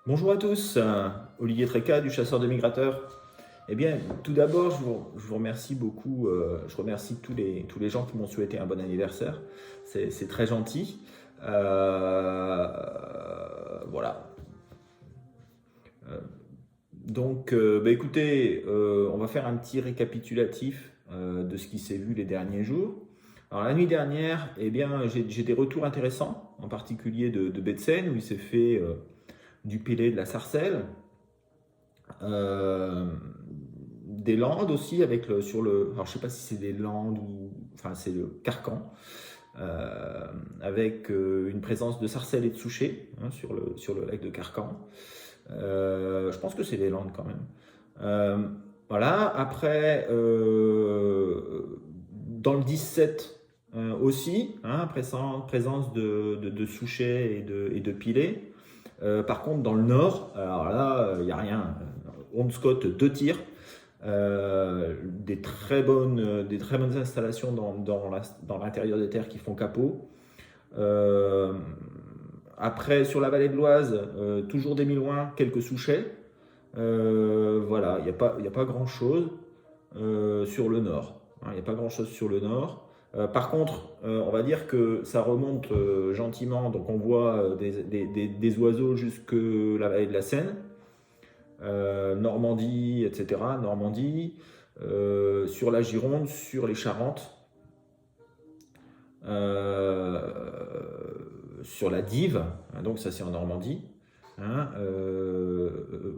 Bonjour à tous, Olivier Tréca du Chasseur de Migrateurs. Eh bien, tout d'abord, je vous remercie beaucoup, je remercie tous les gens qui m'ont souhaité un bon anniversaire. C'est très gentil. Voilà. Euh, donc, écoutez, on va faire un petit récapitulatif de ce qui s'est vu les derniers jours. Alors, la nuit dernière, eh bien, j'ai des retours intéressants, en particulier de Betsen, où il s'est fait du Pelé, de la Sarcelle. Euh, des Landes aussi avec alors je sais pas si c'est des Landes ou enfin c'est le Carcan, avec une présence de sarcelles et de souchets, hein, sur le lac de Carcan. Je pense que c'est des Landes quand même. Euh, voilà. Après, dans le 17 aussi, hein, présence de souchets et de pilets. Par contre, dans le nord, alors là, il n'y a rien. Scott 2 tirs, des très bonnes installations dans l'intérieur des terres qui font capot. Euh, Après, sur la vallée de l'Oise, toujours des Milouins, quelques souchets. Voilà, il n'y a pas grand-chose sur le nord, hein. Il n'y a pas grand-chose sur le nord. Par contre, on va dire que ça remonte gentiment, donc on voit des oiseaux jusque la vallée de la Seine, Normandie, etc. Normandie, sur la Gironde, sur les Charentes, sur la Dive, hein, donc ça c'est en Normandie, hein,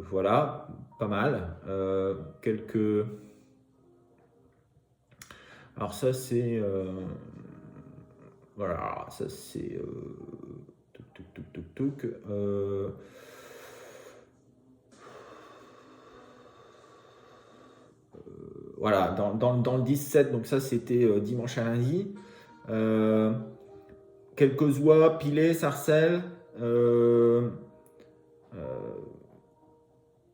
voilà, pas mal. Quelques. Alors ça c'est. Voilà, ça c'est. Touc, touc, touc, touc, touc, voilà, dans le 17, donc ça c'était dimanche à lundi. Euh, Quelques oies, pilets, sarcelles. euh, euh,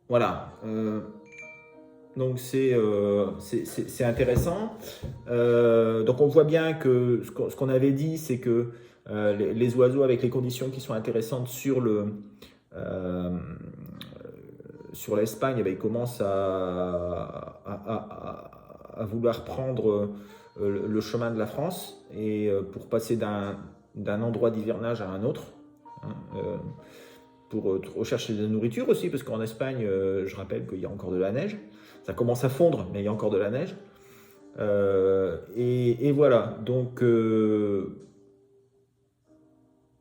voilà. Donc c'est intéressant. Donc on voit bien que ce qu'on avait dit, c'est que les oiseaux avec les conditions qui sont intéressantes euh, sur l'Espagne, eh ben, ils commencent à vouloir prendre le chemin de la France et pour passer d'un endroit d'hivernage à un autre, hein, pour rechercher de la nourriture aussi, parce qu'en Espagne, je rappelle qu'il y a encore de la neige. Ça commence à fondre, mais il y a encore de la neige. Et voilà, donc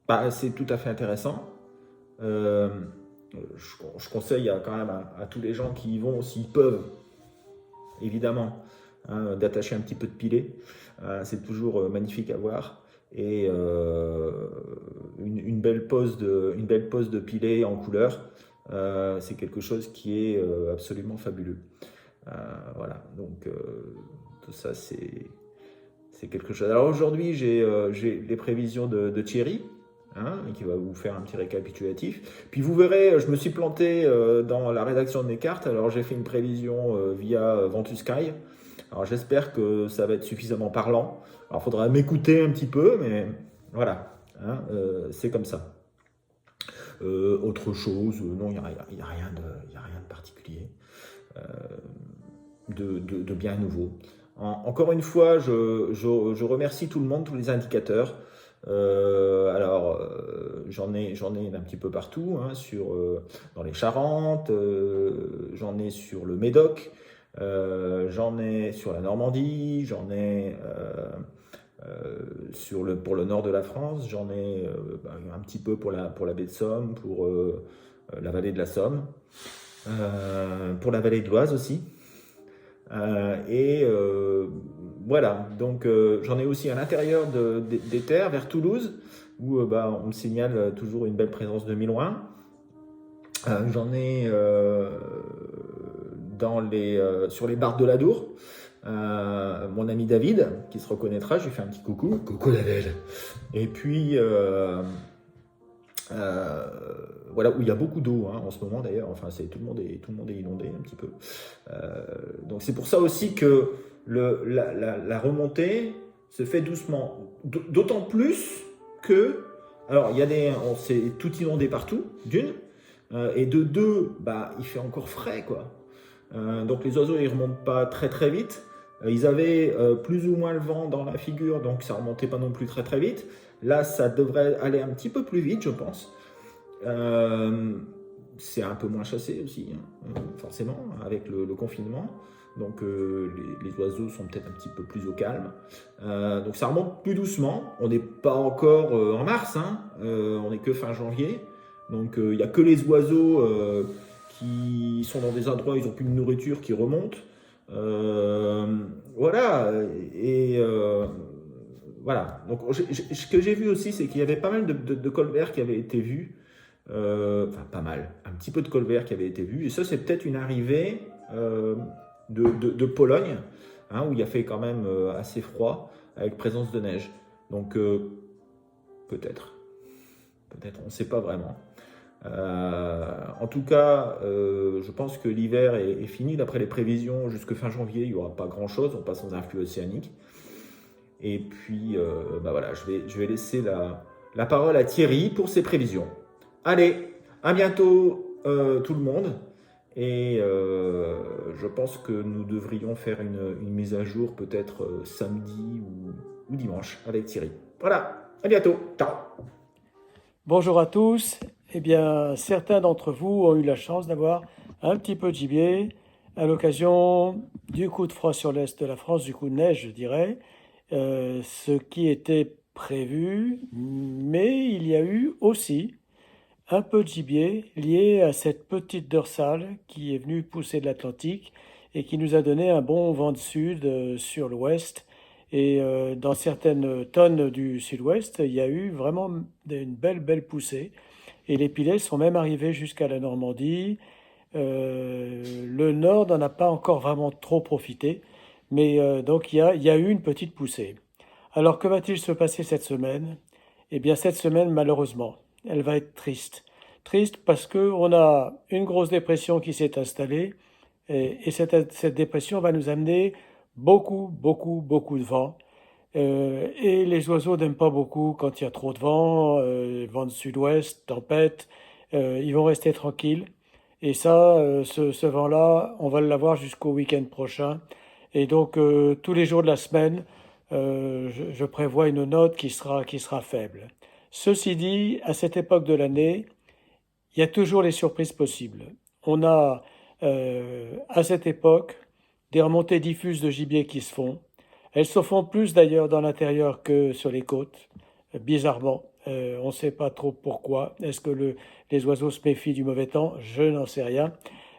bah, c'est tout à fait intéressant. Euh, je conseille quand même à tous les gens qui y vont, s'ils peuvent, évidemment, hein, d'attacher un petit peu de pilet. C'est toujours magnifique à voir. Et une belle pose de pilet en couleur, c'est quelque chose qui est absolument fabuleux. Voilà, donc tout ça, c'est quelque chose. Alors aujourd'hui, j'ai les prévisions de Thierry, hein, qui va vous faire un petit récapitulatif. Puis vous verrez, je me suis planté dans la rédaction de mes cartes. Alors j'ai fait une prévision via Ventus Sky. Alors j'espère que ça va être suffisamment parlant. Alors il faudra m'écouter un petit peu, mais voilà, hein, c'est comme ça. Autre chose, non, il n'y a rien de particulier, euh, de bien nouveau. Encore une fois, je remercie tout le monde, tous les indicateurs. Alors, j'en ai un petit peu partout, hein, dans les Charentes, j'en ai sur le Médoc, j'en ai sur la Normandie, j'en ai pour le nord de la France, j'en ai un petit peu pour la baie de Somme, pour la vallée de la Somme, pour la vallée de l'Oise aussi. Et voilà, donc j'en ai aussi à l'intérieur des terres, vers Toulouse, où bah, on me signale toujours une belle présence de Milouin. J'en ai sur les Bardes de l'Adour. Mon ami David, qui se reconnaîtra, je lui fais un petit coucou. Coucou David. Et puis, euh, voilà, où il y a beaucoup d'eau, hein, en ce moment d'ailleurs. Enfin, tout le monde est inondé un petit peu. Donc c'est pour ça aussi que la remontée se fait doucement. D'autant plus que, alors il y a on s'est tout inondé partout, d'une. Et de 2, bah, il fait encore frais, quoi. Donc les oiseaux, ils remontent pas très très vite. Ils avaient plus ou moins le vent dans la figure, donc ça remontait pas non plus très très vite. Là, ça devrait aller un petit peu plus vite, je pense. Euh, c'est un peu moins chassé aussi, hein, forcément, avec le confinement. Donc les oiseaux sont peut-être un petit peu plus au calme. Donc ça remonte plus doucement. On n'est pas encore en mars, hein. On n'est que fin janvier. Donc il n'y a que les oiseaux qui sont dans des endroits où ils n'ont plus de nourriture qui remontent. Voilà. Et voilà. Donc ce que j'ai vu aussi, c'est qu'il y avait pas mal de colverts qui avaient été vus. Enfin, pas mal. Un petit peu de colverts qui avaient été vus. Et ça, c'est peut-être une arrivée de Pologne, hein, où il a fait quand même assez froid, avec présence de neige. Donc, peut-être. Peut-être, on ne sait pas vraiment. En tout cas, je pense que l'hiver est fini. D'après les prévisions, jusque fin janvier, il n'y aura pas grand-chose. On passe dans un flux océanique. Et puis, bah voilà, je vais laisser la parole à Thierry pour ses prévisions. Allez, à bientôt tout le monde. Et je pense que nous devrions faire une mise à jour peut-être samedi ou dimanche avec Thierry. Voilà, à bientôt. Ciao. Bonjour à tous. Eh bien, certains d'entre vous ont eu la chance d'avoir un petit peu de gibier à l'occasion du coup de froid sur l'est de la France, du coup de neige, je dirais, ce qui était prévu, mais il y a eu aussi un peu de gibier lié à cette petite dorsale qui est venue pousser de l'Atlantique et qui nous a donné un bon vent de sud sur l'ouest. Et dans certaines tonnes du sud-ouest, il y a eu vraiment une belle poussée. Et les pilets sont même arrivés jusqu'à la Normandie. Le nord n'en a pas encore vraiment trop profité, mais donc il y a eu une petite poussée. Alors que va-t-il se passer cette semaine? Eh bien cette semaine, malheureusement, elle va être triste. Triste parce qu'on a une grosse dépression qui s'est installée et cette dépression va nous amener beaucoup de vent. Et les oiseaux n'aiment pas beaucoup quand il y a trop de vent, vent de sud-ouest, tempête. Ils vont rester tranquilles. Et ça, ce vent-là, on va l'avoir jusqu'au week-end prochain. Et donc, tous les jours de la semaine, je prévois une note qui sera faible. Ceci dit, à cette époque de l'année, il y a toujours les surprises possibles. On a à cette époque des remontées diffuses de gibier qui se font. Elles se font plus d'ailleurs dans l'intérieur que sur les côtes, bizarrement. On ne sait pas trop pourquoi. Est-ce que les oiseaux se méfient du mauvais temps? Je n'en sais rien.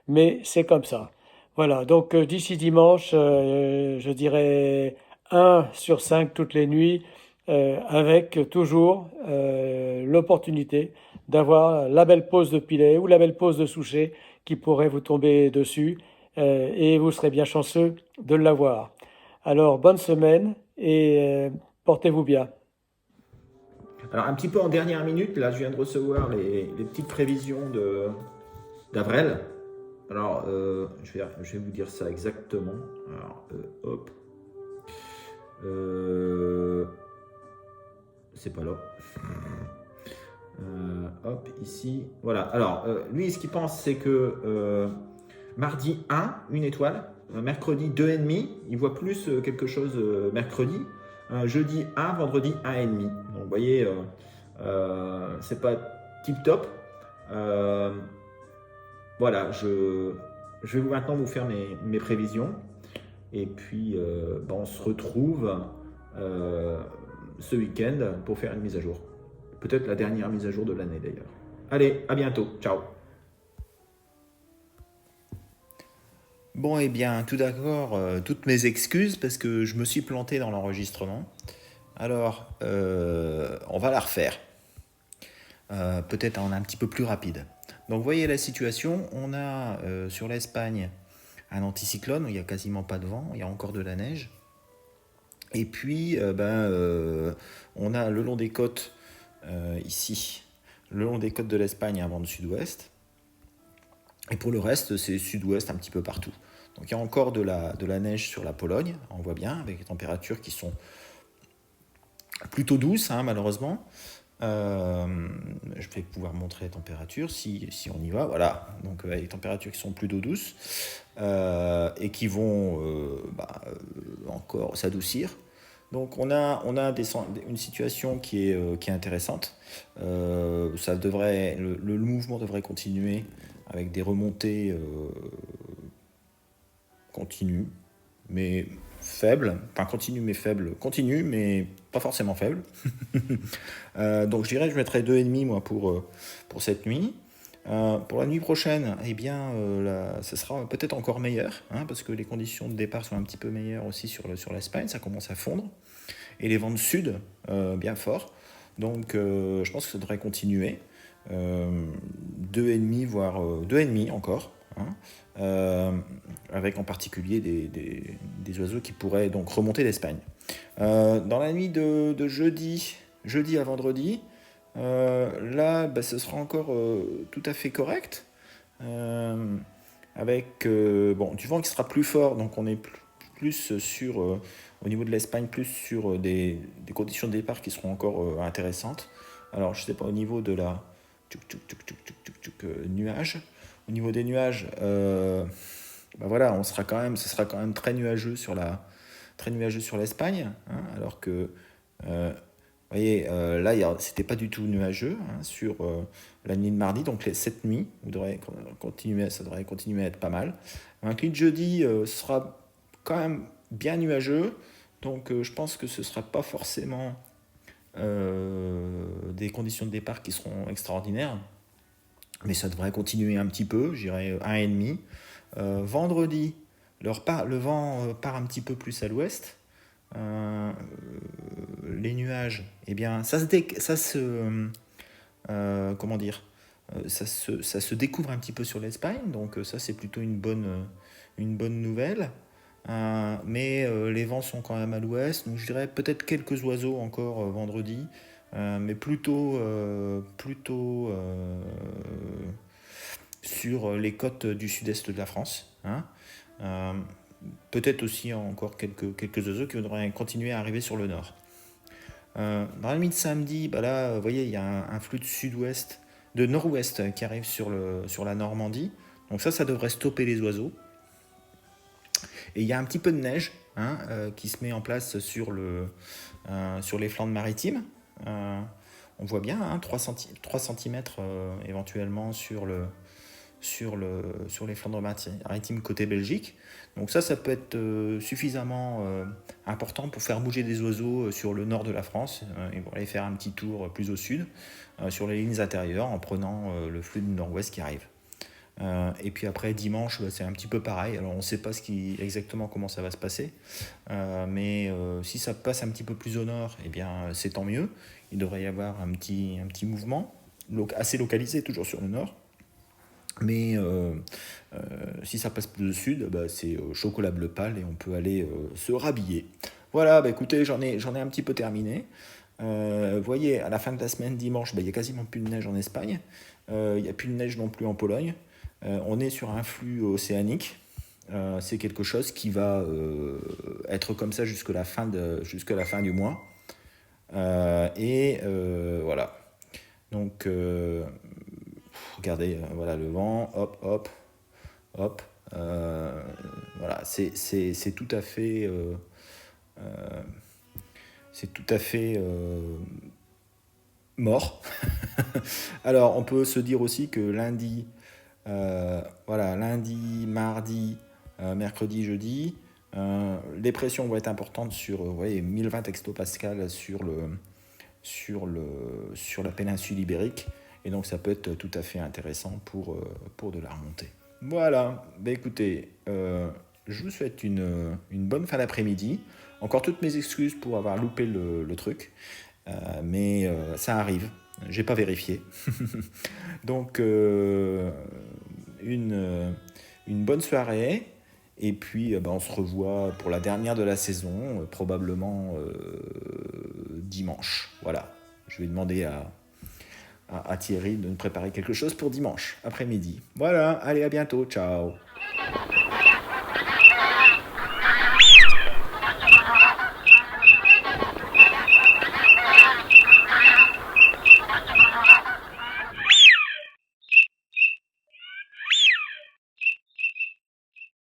Mais c'est comme ça. Voilà, donc d'ici dimanche, je dirais 1 sur 5 toutes les nuits, avec toujours l'opportunité d'avoir la belle pose de pilet ou la belle pose de souchet qui pourrait vous tomber dessus, et vous serez bien chanceux de l'avoir. Alors, bonne semaine et portez-vous bien. Alors, un petit peu en dernière minute, là, je viens de recevoir les petites prévisions d'Avril. Alors, je vais vous dire ça exactement. Alors, hop. C'est pas là. Hop, ici. Voilà. Alors, lui, ce qu'il pense, c'est que mardi 1, une étoile. Mercredi 2,5. Il voit plus quelque chose mercredi. Jeudi 1, vendredi 1,5. Donc, vous voyez, c'est pas tip top. Voilà, je vais maintenant vous faire mes prévisions. Et puis, on se retrouve ce week-end pour faire une mise à jour. Peut-être la dernière mise à jour de l'année d'ailleurs. Allez, à bientôt. Ciao. Bon, eh bien, tout d'accord, toutes mes excuses parce que je me suis planté dans l'enregistrement. Alors, on va la refaire. Peut-être en un petit peu plus rapide. Donc, vous voyez la situation. On a sur l'Espagne un anticyclone où il n'y a quasiment pas de vent, il y a encore de la neige. Et puis, on a le long des côtes, ici, le long des côtes de l'Espagne, un vent de sud-ouest. Et pour le reste, c'est sud-ouest un petit peu partout. Donc il y a encore de la neige sur la Pologne, on voit bien, avec des températures qui sont plutôt douces, hein, malheureusement. Je vais pouvoir montrer les températures si on y va. Voilà, donc les températures qui sont plutôt douces et qui vont encore s'adoucir. Donc on a une situation qui est intéressante. Le mouvement devrait continuer avec des remontées continues, mais faibles. Enfin continues mais faibles. Continues mais pas forcément faibles. Donc je dirais que je mettrais 2,5 moi pour cette nuit. Pour la nuit prochaine, eh bien, ce sera peut-être encore meilleur, hein, parce que les conditions de départ sont un petit peu meilleures aussi sur l'Espagne, ça commence à fondre, et les vents de sud bien forts. Donc je pense que ça devrait continuer. 2,5 voire 2,5 encore, hein, avec en particulier des oiseaux qui pourraient donc remonter d'Espagne. Dans la nuit de jeudi à vendredi, là, ce sera encore tout à fait correct, avec du vent qui sera plus fort, donc on est plus sur, au niveau de l'Espagne, plus sur des conditions de départ qui seront encore intéressantes. Alors, je sais pas, au niveau de la nuages, au niveau des nuages, voilà, ce sera quand même très nuageux sur l'Espagne, hein, alors que vous voyez, là, c'était pas du tout nuageux, hein, sur la nuit de mardi, donc cette nuit, ça devrait continuer à être pas mal. Un clip de jeudi sera quand même bien nuageux, donc je pense que ce sera pas forcément des conditions de départ qui seront extraordinaires, mais ça devrait continuer un petit peu, je dirais 1,5. Vendredi, le vent part un petit peu plus à l'ouest. Les nuages, eh bien, ça se découvre un petit peu sur l'Espagne, donc ça c'est plutôt une bonne nouvelle. Mais les vents sont quand même à l'ouest, donc je dirais peut-être quelques oiseaux encore vendredi, mais plutôt sur les côtes du sud-est de la France, hein. Peut-être aussi encore quelques oiseaux qui devraient continuer à arriver sur le nord. Dans la nuit de samedi, là, vous voyez, il y a un flux de nord-ouest qui arrive sur la Normandie. Donc ça devrait stopper les oiseaux. Et il y a un petit peu de neige, hein, qui se met en place sur les Flandres maritimes. On voit bien, hein, 3 cm éventuellement sur les Flandres maritimes côté Belgique. Donc ça peut être suffisamment important pour faire bouger des oiseaux sur le nord de la France. Ils vont aller faire un petit tour plus au sud, sur les lignes intérieures, en prenant le flux du nord-ouest qui arrive. Et puis après, dimanche, c'est un petit peu pareil. Alors on ne sait pas exactement comment ça va se passer, mais si ça passe un petit peu plus au nord, eh bien, c'est tant mieux. Il devrait y avoir un petit mouvement, assez localisé, toujours sur le nord. Mais si ça passe plus au sud, c'est chocolat bleu pâle et on peut aller se rhabiller. Voilà, écoutez, j'en ai un petit peu terminé. Vous voyez, à la fin de la semaine, dimanche, il n'y a quasiment plus de neige en Espagne. Il n'y a plus de neige non plus en Pologne. On est sur un flux océanique. C'est quelque chose qui va être comme ça jusqu'à la fin du mois. Voilà. Donc, regardez, voilà le vent, hop. Voilà, c'est tout à fait... mort. Alors, on peut se dire aussi que lundi, mardi, mercredi, jeudi, les pressions vont être importantes sur 1020 hectopascales sur la péninsule ibérique, et donc ça peut être tout à fait intéressant pour de la remontée. Voilà, écoutez, je vous souhaite une bonne fin d'après-midi. Encore toutes mes excuses pour avoir loupé le truc, mais ça arrive, j'ai pas vérifié. Donc une bonne soirée, et puis on se revoit pour la dernière de la saison, probablement dimanche. Voilà, je vais demander à Thierry de nous préparer quelque chose pour dimanche après-midi. Voilà, allez, à bientôt, ciao.